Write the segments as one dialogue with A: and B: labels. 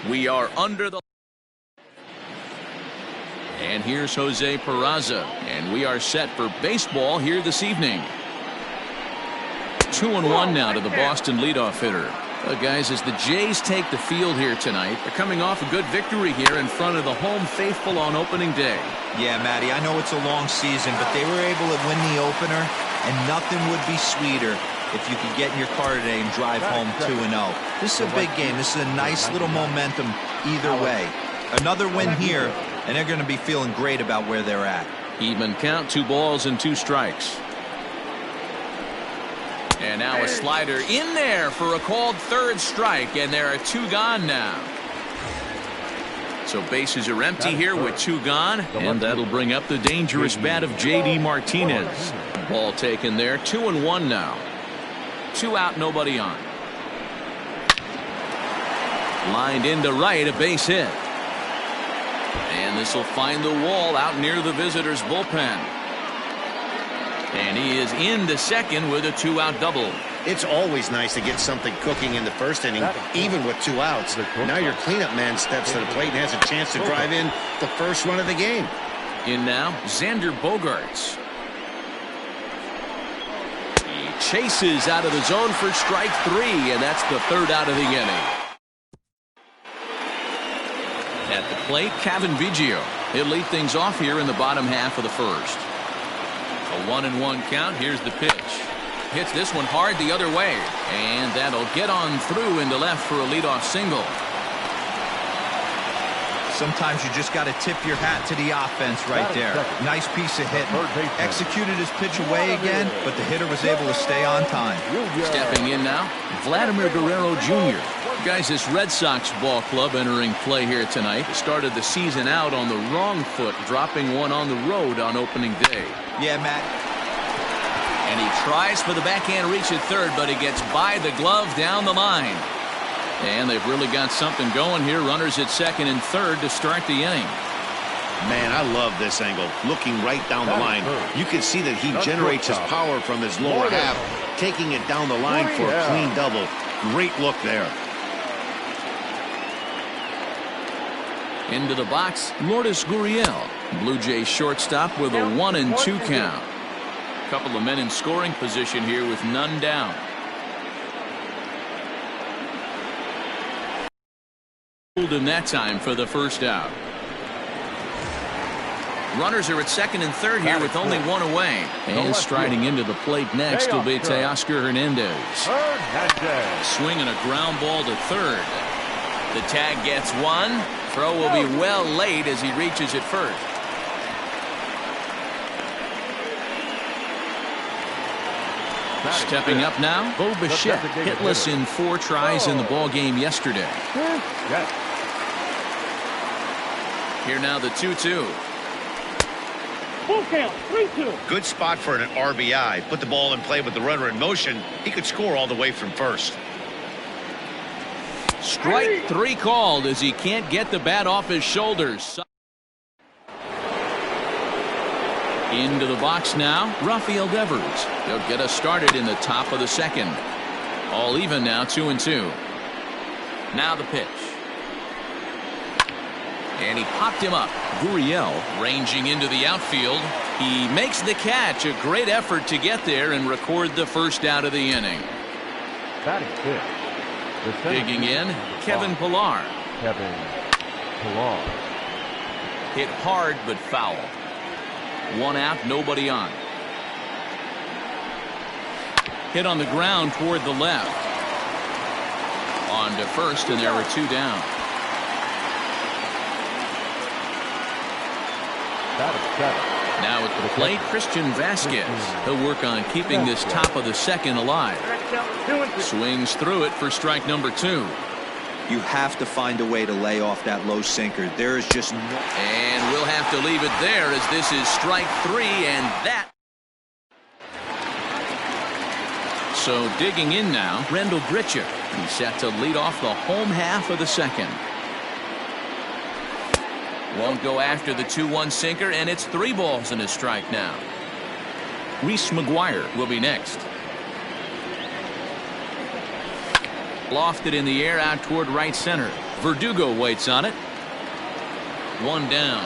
A: We are under the. And here's Jose Peraza, and we are set for baseball here this evening. 2-1 now to the Boston leadoff hitter. Guys, as the Jays take the field here tonight, they're coming off a good victory here in front of the home faithful on opening day.
B: Yeah, Matty, I know it's a long season, but they were able to win the opener, and nothing would be sweeter if you could get in your car today and drive home 2-0. This is a big game. This is a nice little momentum either way. Another win here, and they're going to be feeling great about where they're at.
A: Even count, 2 balls and 2 strikes. And now a slider in there for a called third strike, and there are 2 gone now. So bases are empty here with 2 gone, and that'll bring up the dangerous bat of J.D. Martinez. Ball taken there, 2-1 now. 2 out, nobody on. Lined into right, a base hit. And this will find the wall out near the visitors' bullpen. And he is into second with a 2-out double.
C: It's always nice to get something cooking in the first inning, even with 2 outs. Now your cleanup man steps to the plate and has a chance to drive in the first run of the game.
A: In now, Xander Bogaerts. He chases out of the zone for strike 3, and that's the 3rd out of the inning. At the plate, Kevin Biggio. He'll lead things off here in the bottom half of the first. A 1-1 count. Here's the pitch. Hits this one hard the other way, and that'll get on through into left for a leadoff single.
B: Sometimes you just got to tip your hat to the offense right there. Nice piece of hitting. Executed his pitch away again, but the hitter was able to stay on time.
A: Stepping in now, Vladimir Guerrero Jr. Guys, this Red Sox ball club entering play here tonight started the season out on the wrong foot, dropping one on the road on opening day.
B: Yeah, Matt.
A: And he tries for the backhand reach at third, but he gets by the glove down the line. And they've really got something going here. Runners at second and third to start the inning.
C: Man, I love this angle. Looking right down the line. You can see that he generates his power from his lower half, taking it down the line for a clean double. Great look there.
A: Into the box, Lourdes Gurriel. Blue Jays shortstop with a 1-2 count. Couple of men in scoring position here with none down. In that time for the first out. Runners are at second and third here with only 1 away. And striding into the plate next will be Teoscar Hernandez. Swinging a ground ball to third. The tag gets 1. Throw will be well late as he reaches it first. Stepping up now, Bo Bichette, hitless in 4 tries in the ball game yesterday. Here now the 2-2.
D: Full count, 3-2.
C: Good spot for an RBI. Put the ball in play with the runner in motion. He could score all the way from first.
A: Strike 3 called as he can't get the bat off his shoulders. Into the box now, Rafael Devers. He'll get us started in the top of the second. All even now, 2-2. Now the pitch. And he popped him up. Gurriel ranging into the outfield. He makes the catch. A great effort to get there and record the first out of the inning.
D: Batting fifth.
A: Digging in, Kevin Pillar. Hit hard but foul. 1 out, nobody on. Hit on the ground toward the left. On to first, and there were 2 down. Now at the plate, Christian Vasquez. He'll work on keeping this top of the second alive. Swings through it for strike number 2.
B: You have to find a way to lay off that low sinker. There is just no...
A: And we'll have to leave it there as this is strike 3, and that... So digging in now, Randall Grichuk. He's set to lead off the home half of the second. Won't go after the 2-1 sinker, and it's 3 balls and a strike now. Reese McGuire will be next. Lofted in the air out toward right center. Verdugo waits on it. One down.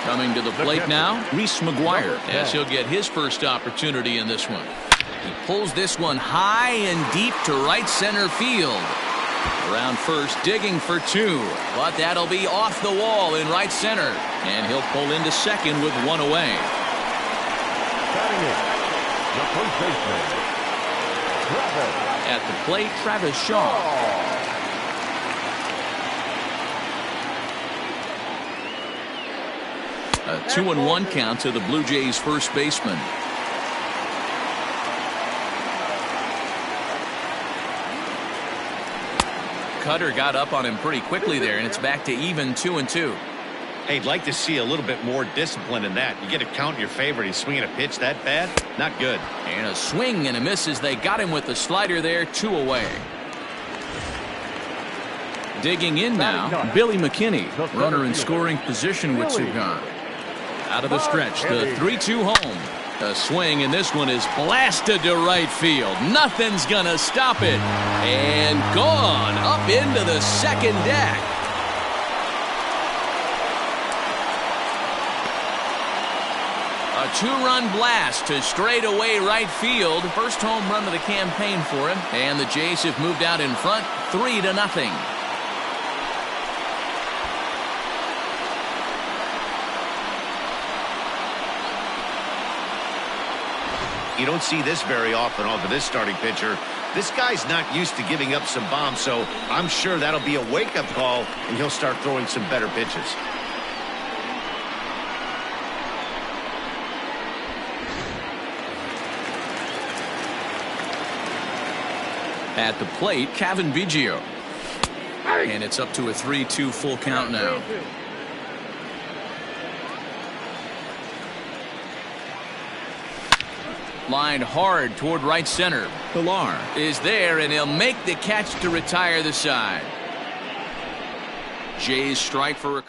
A: Coming to the plate now, Reese McGuire, as he'll get his first opportunity in this one. He pulls this one high and deep to right center field. Around first, digging for two, but that'll be off the wall in right center, and he'll pull into second with one away. At the plate, Travis Shaw. A 2-1 count to the Blue Jays first baseman. Cutter got up on him pretty quickly there, and it's back to even 2-2.
C: Hey, I'd like to see a little bit more discipline in that. You get a count in your favor, and he's swinging a pitch that bad? Not good.
A: And a swing and a miss as they got him with the slider there, 2 away. Digging in now, Billy McKinney, runner in scoring position with 2 gone. Out of the stretch, the 3-2 home. A swing, and this one is blasted to right field. Nothing's gonna stop it. And gone up into the second deck. A 2-run blast to straightaway right field. First home run of the campaign for him. And the Jays have moved out in front 3-0.
C: You don't see this very often off of this starting pitcher. This guy's not used to giving up some bombs, so I'm sure that'll be a wake-up call, and he'll start throwing some better pitches.
A: At the plate, Kevin Biggio. And it's up to a 3-2 full count now. Lined hard toward right center. Pilar is there, and he'll make the catch to retire the side. Jays strike for a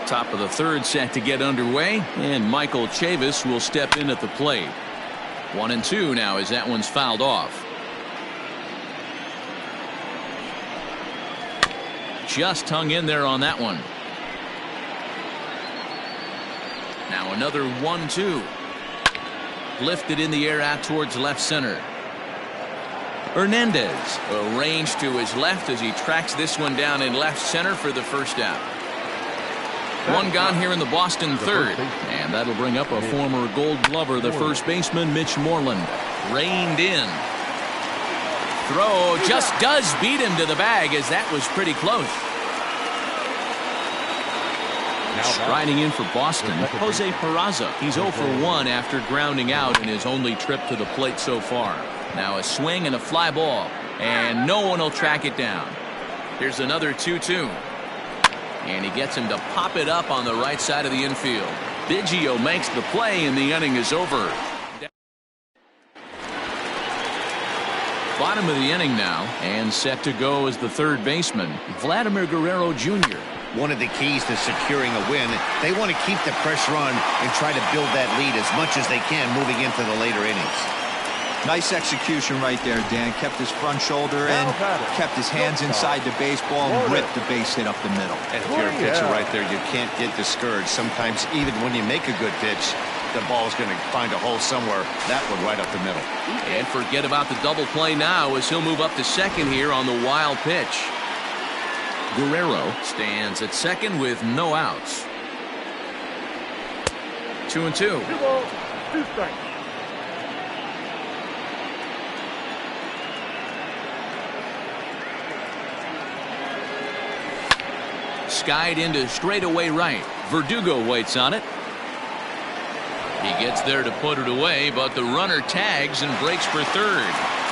A: top of the third set to get underway, and Michael Chavis will step in at the plate. 1-2 now as that one's fouled off. Just hung in there on that one. Now another 1-2. Lifted in the air out towards left center. Hernandez arranged to his left as he tracks this one down in left center for the first out. One gone here in the Boston third, and that'll bring up a former Gold Glover, the first baseman, Mitch Moreland. Reined in. Throw just does beat him to the bag, as that was pretty close. Riding in for Boston, Jose Peraza. He's 0 for 1 after grounding out in his only trip to the plate so far. Now a swing and a fly ball, and no one will track it down. Here's another 2-2. And he gets him to pop it up on the right side of the infield. Biggio makes the play, and the inning is over. Bottom of the inning now, and set to go as the third baseman, Vladimir Guerrero Jr.
C: One of the keys to securing a win, they want to keep the pressure on and try to build that lead as much as they can moving into the later innings.
B: Nice execution right there, Dan. Kept his front shoulder in, kept his hands inside the baseball, and ripped the base hit up the middle.
C: And if you're a pitcher right there, you can't get discouraged. Sometimes even when you make a good pitch, the ball's going to find a hole somewhere. That one right up the middle.
A: And forget about the double play now as he'll move up to second here on the wild pitch. Guerrero stands at second with no outs. 2-2.
D: 2 balls, 2 strikes.
A: Skied into straightaway right. Verdugo waits on it. He gets there to put it away, but the runner tags and breaks for third.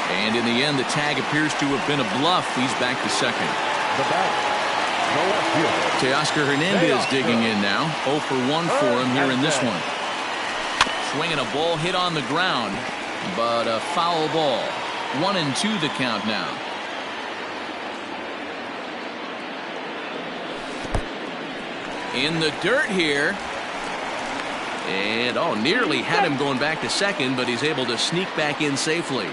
A: And in the end, the tag appears to have been a bluff. He's back to second.
D: The batter, the left fielder,
A: Teoscar Hernandez digging in now. 0 for 1 for him here in this one. Swinging a ball hit on the ground, but a foul ball. 1-2 the count now. In the dirt here. And, oh, nearly had him going back to second, but he's able to sneak back in safely.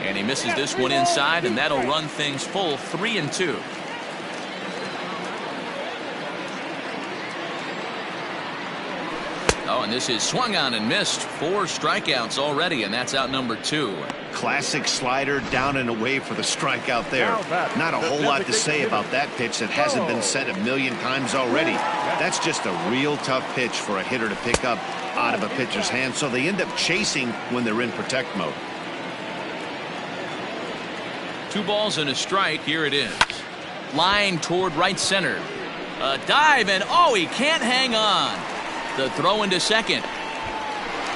A: And he misses this one inside, and that'll run things full 3-2. Oh, and this is swung on and missed. 4 strikeouts already, and that's out number 2.
C: Classic slider down and away for the strikeout there. Not a whole lot to say about that pitch that hasn't been said a million times already. That's just a real tough pitch for a hitter to pick up out of a pitcher's hand, so they end up chasing when they're in protect mode.
A: 2 balls and a strike. Here it is. Line toward right center. A dive, and oh, he can't hang on. The throw into second.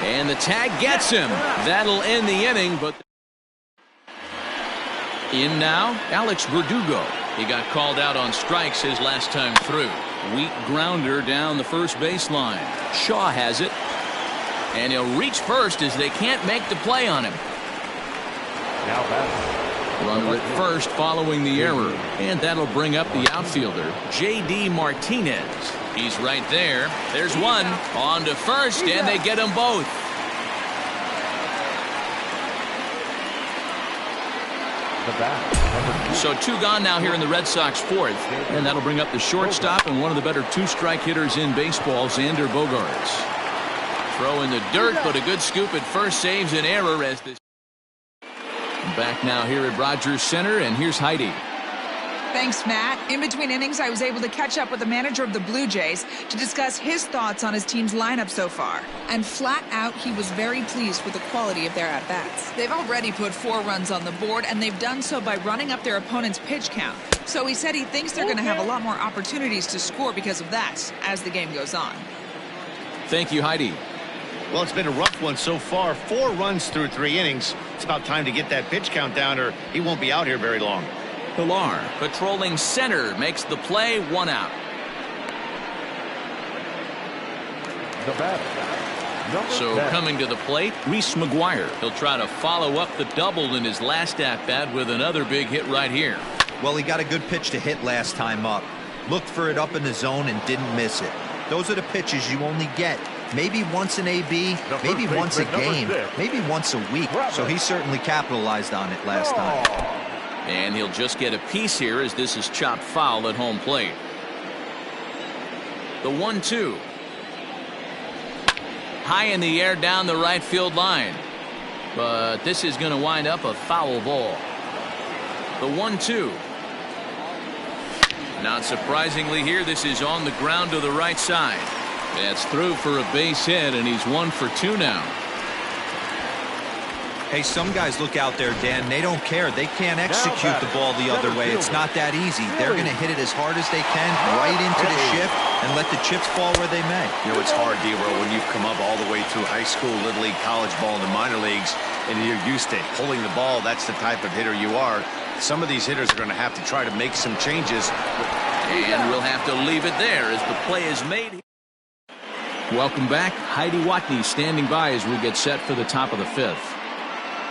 A: And the tag gets him. That'll end the inning, but in now, Alex Verdugo. He got called out on strikes his last time through. Weak grounder down the first baseline. Shaw has it. And he'll reach first as they can't make the play on him.
D: Now batting.
A: Runner at first following the error. And that'll bring up the outfielder, J.D. Martinez. He's right there. There's one. On to first, and they get them both. So 2 gone now here in the Red Sox 4th. And that'll bring up the shortstop and one of the better 2-strike hitters in baseball, Xander Bogaerts. Throw in the dirt, but a good scoop at first saves an error as this. Back now here at Rogers Center, and here's Heidi.
E: Thanks, Matt. In between innings, I was able to catch up with the manager of the Blue Jays to discuss his thoughts on his team's lineup so far. And flat out, he was very pleased with the quality of their at-bats. They've already put 4 runs on the board, and they've done so by running up their opponent's pitch count. So he said he thinks they're going to have a lot more opportunities to score because of that as the game goes on.
A: Thank you, Heidi.
C: Well, it's been a rough one so far. 4 runs through 3 innings. It's about time to get that pitch count down, or he won't be out here very long.
A: Pilar patrolling center makes the play. 1 out.
D: The batter.
A: So coming to the plate, Reese McGuire. He'll try to follow up the double in his last at-bat with another big hit right here.
B: Well, he got a good pitch to hit last time up. Looked for it up in the zone and didn't miss it. Those are the pitches you only get maybe once an AB, maybe once a game, maybe once a week. So he certainly capitalized on it last time.
A: And he'll just get a piece here as this is chopped foul at home plate. The 1-2. High in the air down the right field line. But this is going to wind up a foul ball. The 1-2. Not surprisingly here, this is on the ground to the right side. That's through for a base hit, and he's 1 for 2 now.
B: Hey, some guys look out there, Dan, they don't care. They can't execute the ball the other way. It's not that easy. They're going to hit it as hard as they can, right into the shift, and let the chips fall where they may.
C: You know, it's hard, D-Row, when you've come up all the way through high school, little league, college ball, and the minor leagues, and you're used to pulling the ball. That's the type of hitter you are. Some of these hitters are going to have to try to make some changes.
A: And we'll have to leave it there as the play is made. Welcome back. Heidi Watney standing by as we get set for the top of the 5th.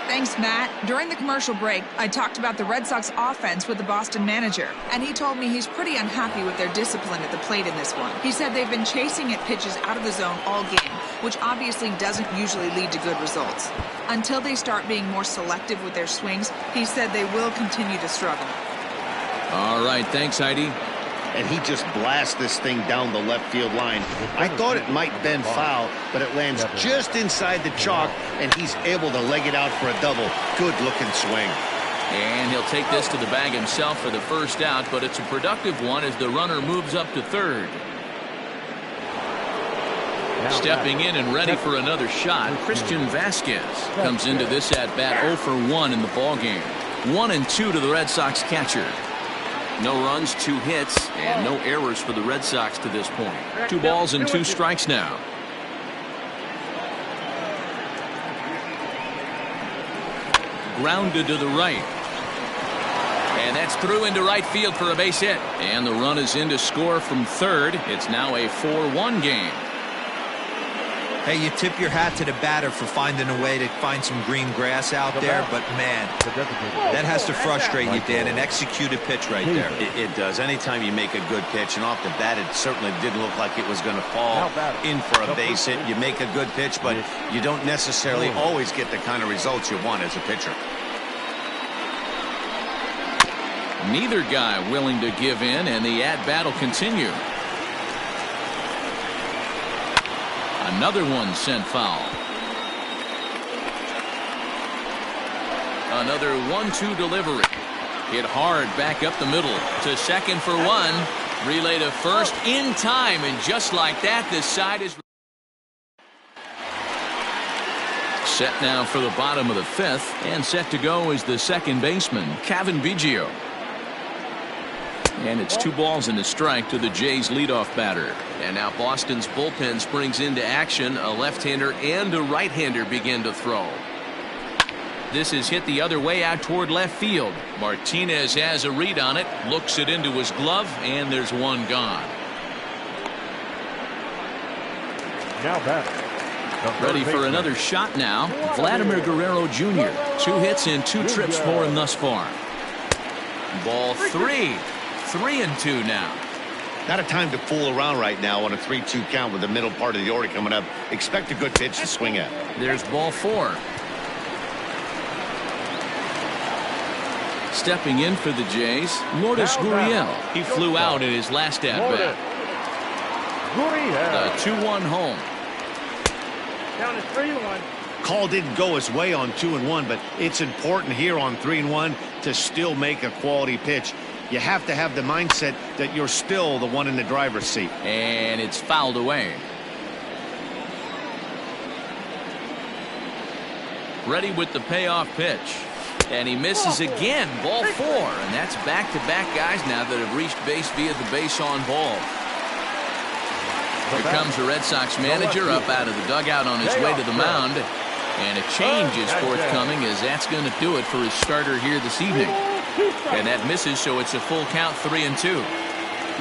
E: Thanks, Matt. During the commercial break, I talked about the Red Sox offense with the Boston manager, and he told me he's pretty unhappy with their discipline at the plate in this one. He said they've been chasing at pitches out of the zone all game, which obviously doesn't usually lead to good results. Until they start being more selective with their swings, he said they will continue to struggle.
A: All right, thanks, Heidi.
C: And he just blasts this thing down the left field line. I thought it might bend foul, but it lands just inside the chalk, and he's able to leg it out for a double. Good-looking swing.
A: And he'll take this to the bag himself for the first out, but it's a productive one as the runner moves up to third. Stepping in and ready for another shot, Christian Vasquez comes into this at-bat 0 for 1 in the ballgame. 1-2 to the Red Sox catcher. No runs, 2 hits, and no errors for the Red Sox to this point. 2 balls and 2 strikes now. Grounded to the right. And that's through into right field for a base hit. And the run is in to score from third. It's now a 4-1 game.
B: Hey, you tip your hat to the batter for finding a way to find some green grass out there, but man, that has to frustrate you, Dan. An executed pitch right there.
C: It does. Anytime you make a good pitch, and off the bat, it certainly didn't look like it was going to fall in for a base hit. You make a good pitch, but you don't necessarily always get the kind of results you want as a pitcher.
A: Neither guy willing to give in, and the at-bat will continue. Another one sent foul. Another 1-2 delivery. Hit hard back up the middle to second for one. Relay to first in time, and just like that, this side is set now for the bottom of the fifth, and set to go is the second baseman, Kevin Biggio. And it's 2 balls and a strike to the Jays leadoff batter. And now Boston's bullpen springs into action. A left-hander and a right-hander begin to throw. This is hit the other way out toward left field. Martinez has a read on it, looks it into his glove, and there's one gone.
D: Now batting.
A: Ready for another shot now. Vladimir Guerrero Jr. 2 hits and 2 trips for him thus far. Ball 3. 3-2 now.
C: Not a time to fool around right now on a 3-2 count with the middle part of the order coming up. Expect a good pitch to swing at.
A: There's ball 4. Stepping in for the Jays, Lourdes Gurriel. He flew out in his last at-bat. The 2-1 home.
D: Down to 3-1.
C: Call didn't go his way on 2-1, but it's important here on 3-1 to still make a quality pitch. You have to have the mindset that you're still the one in the driver's seat.
A: And it's fouled away. Ready with the payoff pitch. And he misses again. Ball 4. And that's back-to-back guys now that have reached base via the base on ball. Here comes the Red Sox manager up out of the dugout on his way to the mound. And a change is forthcoming, as that's going to do it for his starter here this evening. And that misses, so it's a full count, 3-2.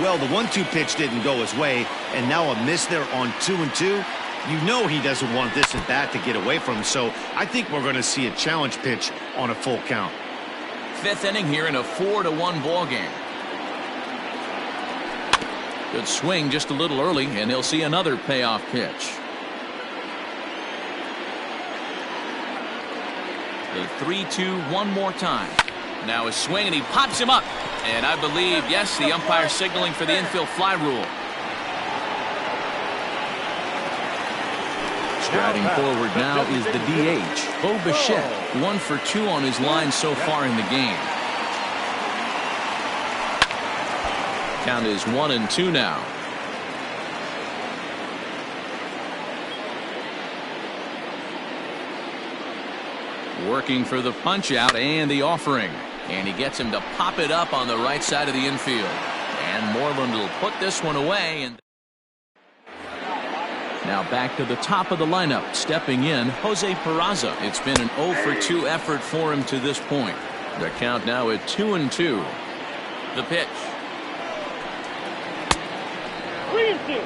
C: Well, the 1-2 pitch didn't go his way, and now a miss there on 2-2. You know he doesn't want this at bat to get away from him, so I think we're going to see a challenge pitch on a full count.
A: 5th inning here in a 4-1 ball game. Good swing just a little early, and he'll see another payoff pitch. The 3-2 one more time. Now a swing, and he pops him up. And I believe, yes, the umpire signaling for the infield fly rule. Striding forward now is the DH, Bo Bichette. 1 for 2 on his line so far in the game. Count is 1-2 now. Working for the punch out and the offering. And he gets him to pop it up on the right side of the infield. And Moreland will put this one away. And now back to the top of the lineup. Stepping in, Jose Peraza. It's been an 0 for 2 effort for him to this point. The count now at 2-2. The pitch.
D: 3-2.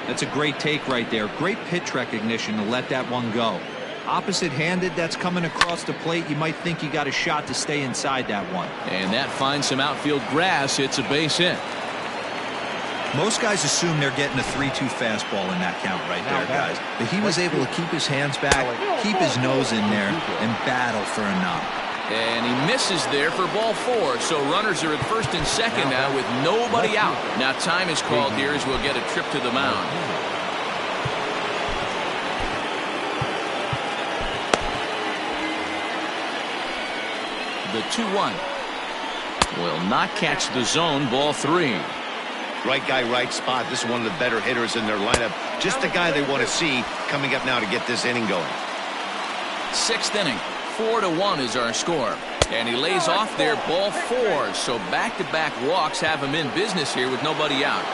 B: That's a great take right there. Great pitch recognition to let that one go. Opposite-handed, that's coming across the plate. You might think you got a shot to stay inside that one.
A: And that finds some outfield grass. It's a base hit.
B: Most guys assume they're getting a 3-2 fastball in that count right there, guys. But he was able to keep his hands back, keep his nose in there, and battle for a knock.
A: And he misses there for ball 4. So runners are at first and second now with nobody out. Now time is called here as we'll get a trip to the mound. The 2-1 will not catch the zone. Ball 3.
C: Right guy, right spot. This is one of the better hitters in their lineup. Just the guy they want to see coming up now to get this inning going.
A: 6th inning. 4-1 is our score. And he lays off there. Ball 4. So back-to-back walks have him in business here with nobody out.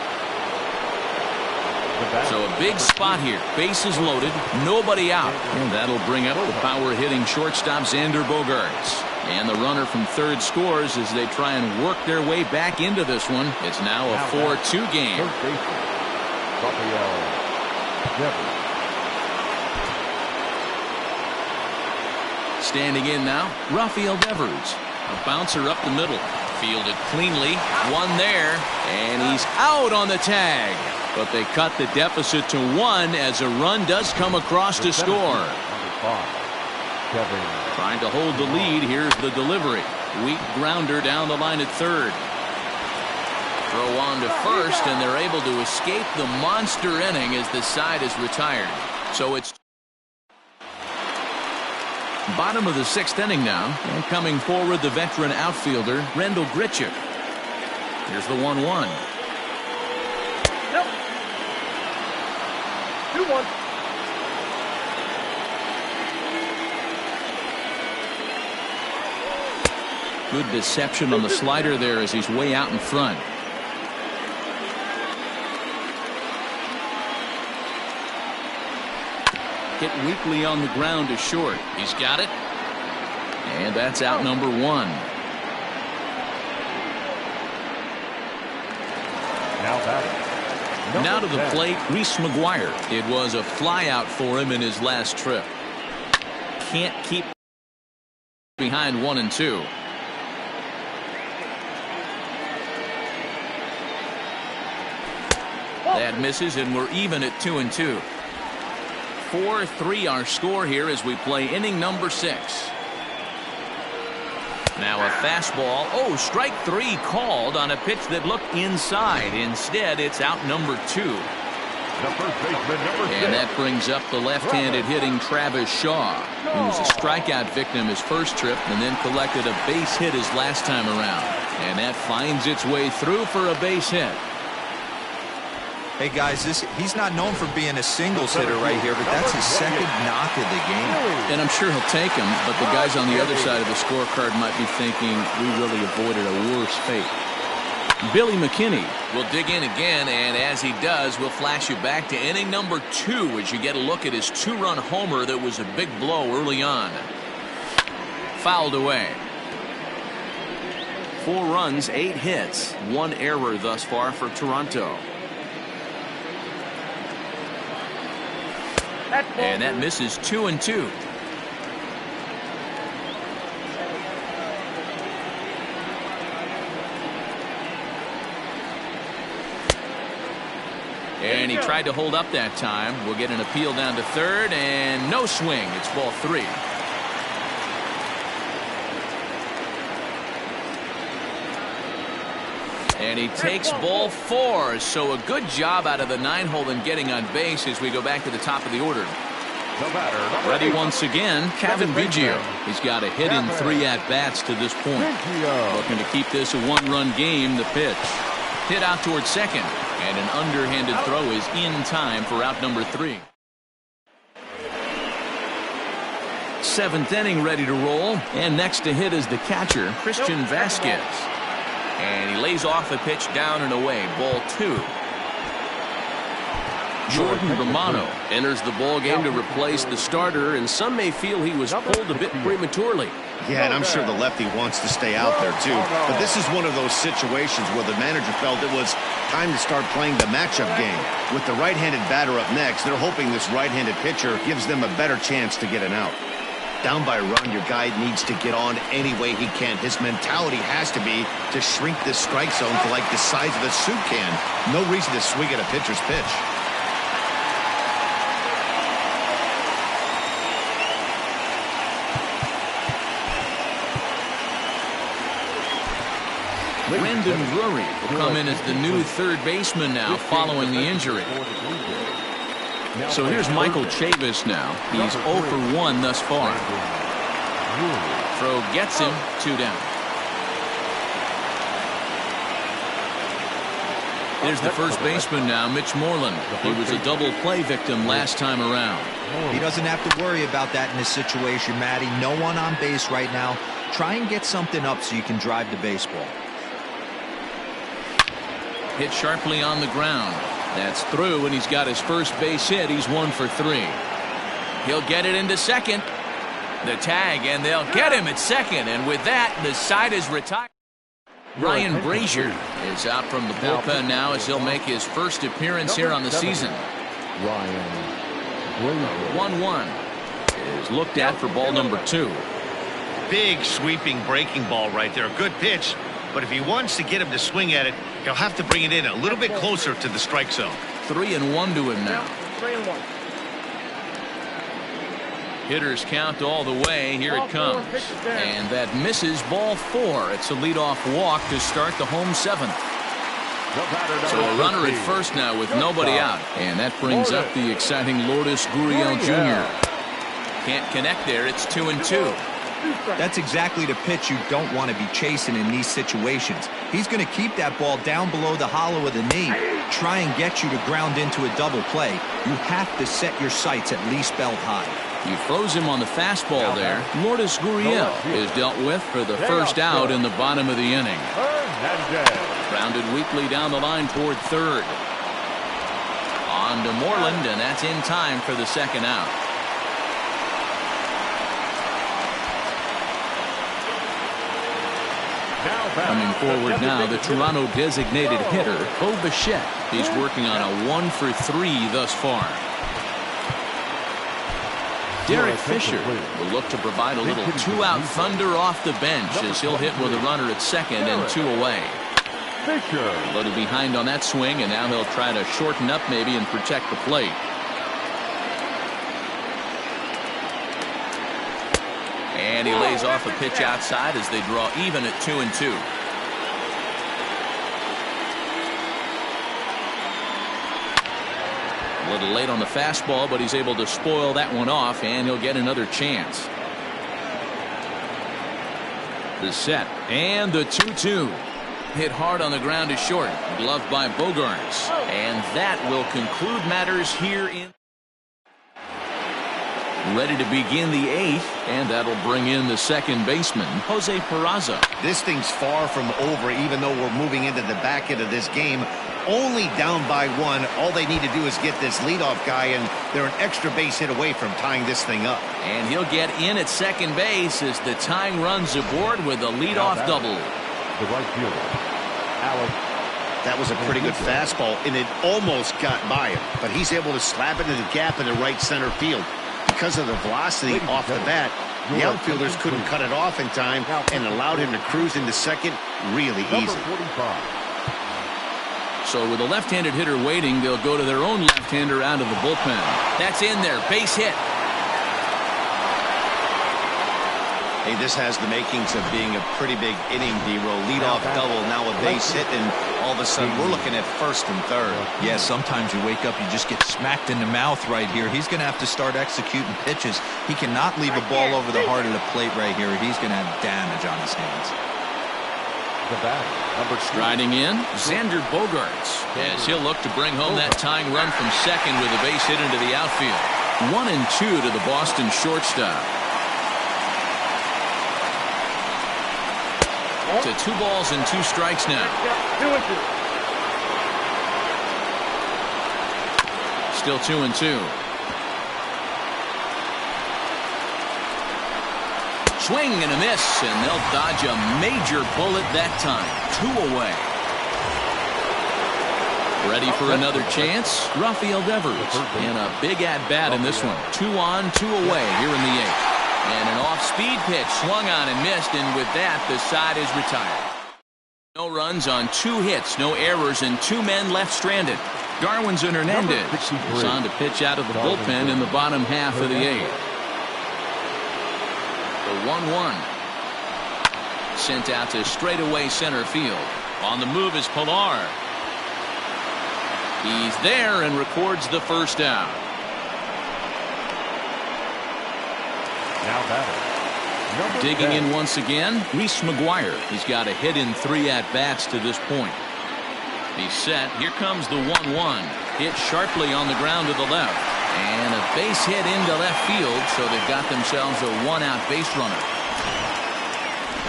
A: So a big spot here. Bases loaded. Nobody out. And that'll bring up the power-hitting shortstop Xander Bogaerts. And the runner from third scores as they try and work their way back into this one. It's now a 4-2 game. Standing in now, Rafael Devers. A bouncer up the middle. Fielded cleanly. One there. And he's out on the tag. But they cut the deficit to 1 as a run does come across to score. Trying to hold the lead. Here's the delivery. Weak grounder down the line at third. Throw on to first, and they're able to escape the monster inning as the side is retired. So it's bottom of the 6th inning now. And coming forward, the veteran outfielder, Rendell Grichuk. Here's the 1-1.
D: Nope. 2-1.
A: Good deception on the slider there as he's way out in front. Hit weakly on the ground to short. He's got it. And that's out number 1. Now to the plate, Reese McGuire. It was a flyout for him in his last trip. Can't keep behind 1 and 2. That misses, and we're even at 2 and 2. 4-3 our score here as we play inning number 6. Now a fastball. Oh, strike 3 called on a pitch that looked inside. Instead, it's out number 2.
D: The first baseman, number 6.
A: And that brings up the left-handed hitting Travis Shaw, who was a strikeout victim his first trip and then collected a base hit his last time around. And that finds its way through for a base hit.
B: Hey guys, he's not known for being a singles hitter right here, but that's his 2nd knock of the game.
A: And I'm sure he'll take him, but the guys on the other side of the scorecard might be thinking we really avoided a worse fate. Billy McKinney will dig in again, and as he does, we'll flash you back to inning number 2 as you get a look at his 2-run homer that was a big blow early on. Fouled away. 4 runs, 8 hits, 1 error thus far for Toronto. And that misses 2 and 2. And he tried to hold up that time. We'll get an appeal down to third, and no swing. It's ball 3. And he takes ball 4. So a good job out of the 9-hole in getting on base as we go back to the top of the order. Ready once again, Kevin Biggio. He's got a hit in 3 at-bats to this point. Looking to keep this a 1-run game. The pitch. Hit out towards second. And an underhanded throw is in time for out number 3. 7th inning ready to roll. And next to hit is the catcher, Christian Vasquez. And he lays off the pitch down and away. Ball 2. Jordan Romano enters the ball game to replace the starter, and some may feel he was pulled a bit prematurely.
C: Yeah, and I'm sure the lefty wants to stay out there too. But this is one of those situations where the manager felt it was time to start playing the matchup game. With the right-handed batter up next, they're hoping this right-handed pitcher gives them a better chance to get an out. Down by a run, your guy needs to get on any way he can. His mentality has to be to shrink this strike zone to like the size of a soup can. No reason to swing at a pitcher's pitch.
A: Brendan Drury will come in as the new third baseman now following the injury. So here's Michael Chavis now. He's 0 for 1 thus far. Throw gets him 2 down. Here's the first baseman now, Mitch Moreland. He was a double play victim last time around.
B: He doesn't have to worry about that in this situation, Matty. No one on base right now. Try and get something up so you can drive the baseball.
A: Hit sharply on the ground. That's through, and he's got his first base hit. He's 1 for 3. He'll get it into second. The tag, and they'll get him at second. And with that, the side is retired. Ryan Brazier is out from the bullpen now as he'll make his first appearance here on the season.
D: 1-1
A: is looked at for ball number 2.
C: big sweeping breaking ball right there. A good pitch, but if he wants to get him to swing at it, he'll have to bring it in a little bit closer to the strike zone.
A: 3-1 to him now.
D: 3-1.
A: Hitters count all the way. Here it comes. And that misses, ball 4. It's a leadoff walk to start the home 7th. So a runner at first now with nobody out. And that brings up the exciting Lourdes Gurriel Jr. Can't connect there. It's 2-2.
B: That's exactly the pitch you don't want to be chasing in these situations. He's going to keep that ball down below the hollow of the knee, try and get you to ground into a double play. You have to set your sights at least belt high.
A: He froze him on the fastball there. Lourdes Gurriel is dealt with for the first out in the bottom of the inning. Grounded weakly down the line toward third. On to Moreland, and that's in time for the second out. Coming forward now, the Toronto designated hitter, Bo Bichette. He's working on a 1-for-3 thus far. Derek Fisher will look to provide a little two-out thunder off the bench as he'll hit with a runner at second and 2 away. A little behind on that swing, and now he'll try to shorten up maybe and protect the plate. And he lays off a pitch outside as they draw even at 2-2. A little late on the fastball, but he's able to spoil that one off, and he'll get another chance. The set, and the 2-2. Hit hard on the ground to short. Gloved by Bogaerts. And that will conclude matters here in... Ready to begin the 8th, and that'll bring in the second baseman, Jose Peraza.
C: This thing's far from over, even though we're moving into the back end of this game. Only down by 1. All they need to do is get this leadoff guy, and they're an extra base hit away from tying this thing up.
A: And he'll get in at second base as the tying runs aboard with a leadoff double.
D: The right fielder, Alex.
C: That was a pretty good fastball, and it almost got by him, but he's able to slap it in the gap in the right center field. Because of the velocity off the bat, the outfielders couldn't cut it off in time and allowed him to cruise into second really easy.
A: So with a left-handed hitter waiting, they'll go to their own left-hander out of the bullpen. That's in there. Base hit.
C: Hey, this has the makings of being a pretty big inning, D-Row. Leadoff double, now a base hit, and all of a sudden we're looking at first and third.
B: Yeah, sometimes you wake up, you just get smacked in the mouth right here. He's going to have to start executing pitches. He cannot leave a ball over the heart of the plate right here. He's going to have damage on his hands.
A: Striding in, Xander Bogaerts, as he'll look to bring home that tying run from second with a base hit into the outfield. 1-2 to the Boston shortstop. To 2 balls and 2 strikes now. Still 2-2. Swing and a miss, and they'll dodge a major bullet that time. 2 away. Ready for another chance? Rafael Devers. And a big at-bat in this one. 2 on, 2 away here in the 8th. And an off-speed pitch swung on and missed, and with that, the side is retired. No runs on 2 hits, no errors, and 2 men left stranded. Darwinzon Hernandez is on to pitch out of the bullpen in the bottom half of the 8th. The 1-1. Sent out to straightaway center field. On the move is Pilar. He's there and records the first out. Digging in once again, Reese McGuire. He's got a hit in 3 at-bats to this point. He's set. Here comes the 1-1. Hit sharply on the ground to the left. And a base hit into left field, so they've got themselves a 1-out base runner.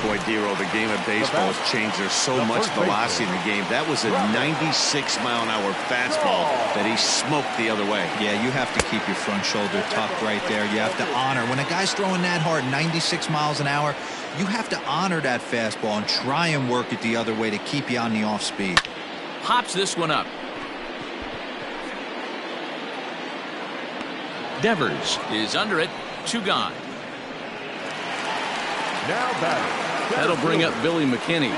C: Boy, D-Row, the game of baseball has changed. There's so much velocity in the game. That was a 96-mile-an-hour fastball that he smoked the other way.
B: Yeah, you have to keep your front shoulder tucked right there. You have to honor. When a guy's throwing that hard, 96 miles an hour, you have to honor that fastball and try and work it the other way to keep you on the off speed.
A: Hops this one up. Devers is under it. 2 gone.
D: Now batting.
A: That'll bring up Billy McKinney.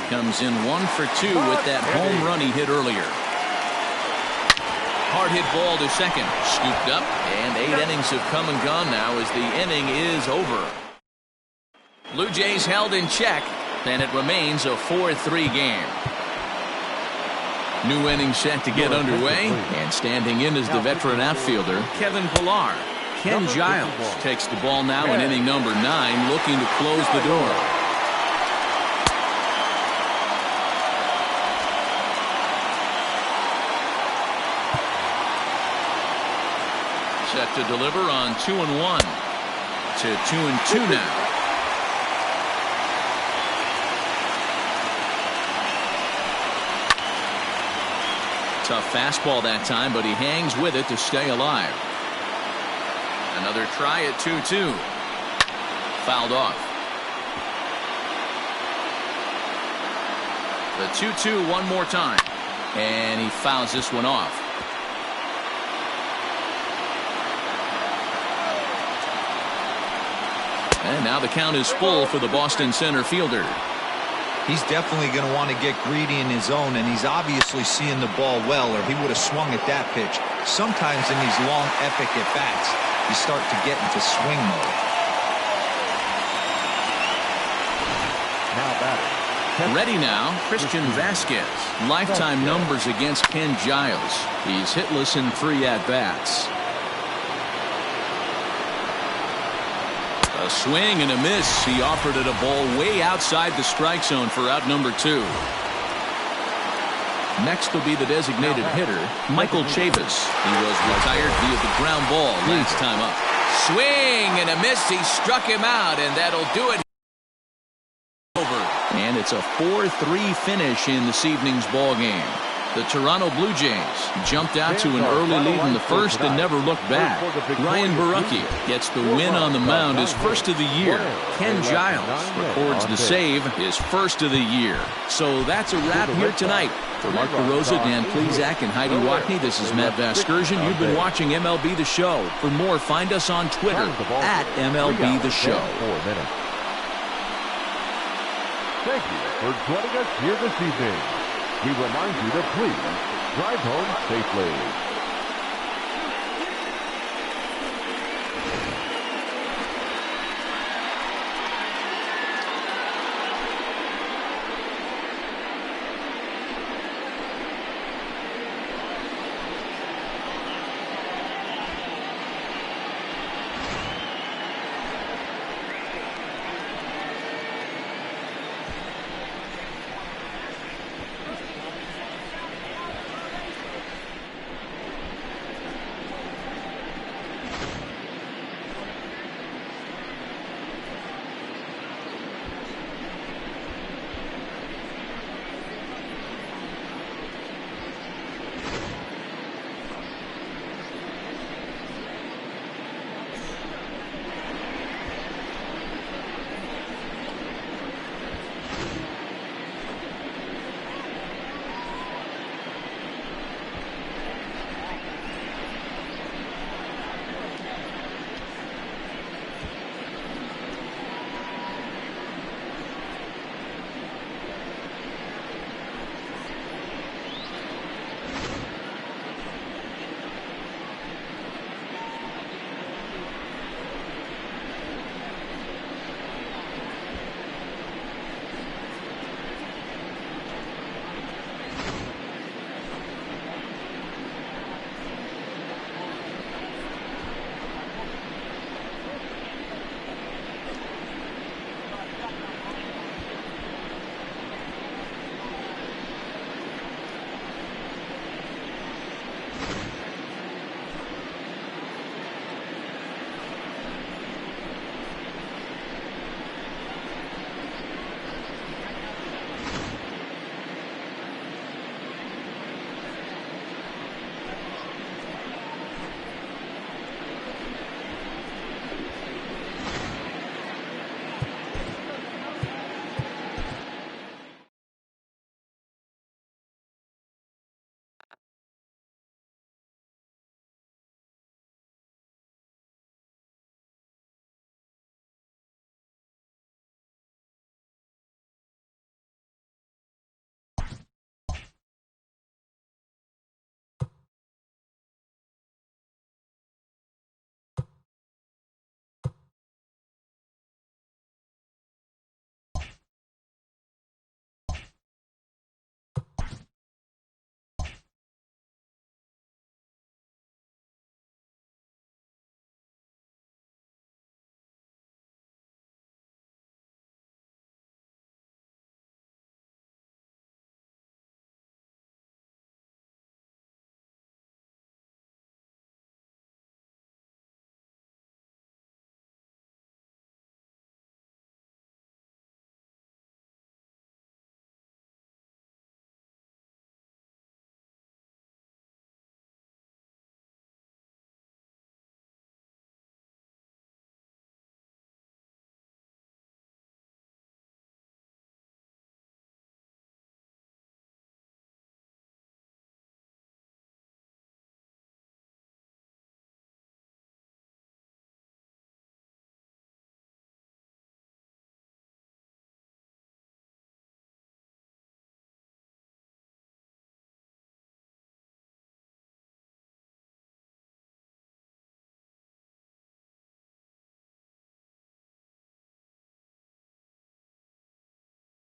A: Comes in 1 for 2 with that home run he hit earlier. Hard hit ball to second. Scooped up, and 8 innings have come and gone now as the inning is over. Blue Jays held in check, and it remains a 4-3 game. New inning set to get underway, and standing in is the veteran outfielder, Kevin Pillar. Ken Giles takes the ball now in inning number 9, looking to close the door. Set to deliver on 2-1 to 2-2 now. Tough fastball that time, but he hangs with it to stay alive. Another try at 2-2. Fouled off. The 2-2 one more time. And he fouls this one off. And now the count is full for the Boston center fielder.
B: He's definitely going to want to get greedy in his zone, and he's obviously seeing the ball well, or he would have swung at that pitch. Sometimes in these long, epic at-bats, you start to get into swing mode.
D: Now batting.
A: Ready now, Christian Vasquez. Lifetime numbers against Ken Giles. He's hitless in 3 at-bats. A swing and a miss. He offered it a ball way outside the strike zone for out number 2. Next will be the designated hitter, Michael Chavis. He was retired via the ground ball last time up. Swing and a miss. He struck him out, and that'll do it. Over. And it's a 4-3 finish in this evening's ball game. The Toronto Blue Jays jumped out to an early lead in the first and never looked back. Ryan Borucki gets the win on the mound, his first of the year. Ken Giles records the save, his first of the year. So that's a wrap here tonight. For Mark DeRosa, Dan Plezak, and Heidi Watney, this is Matt Vasgersian. You've been watching MLB The Show. For more, find us on Twitter at MLB The Show.
D: Thank you for joining us here this evening. We remind you to please drive home safely.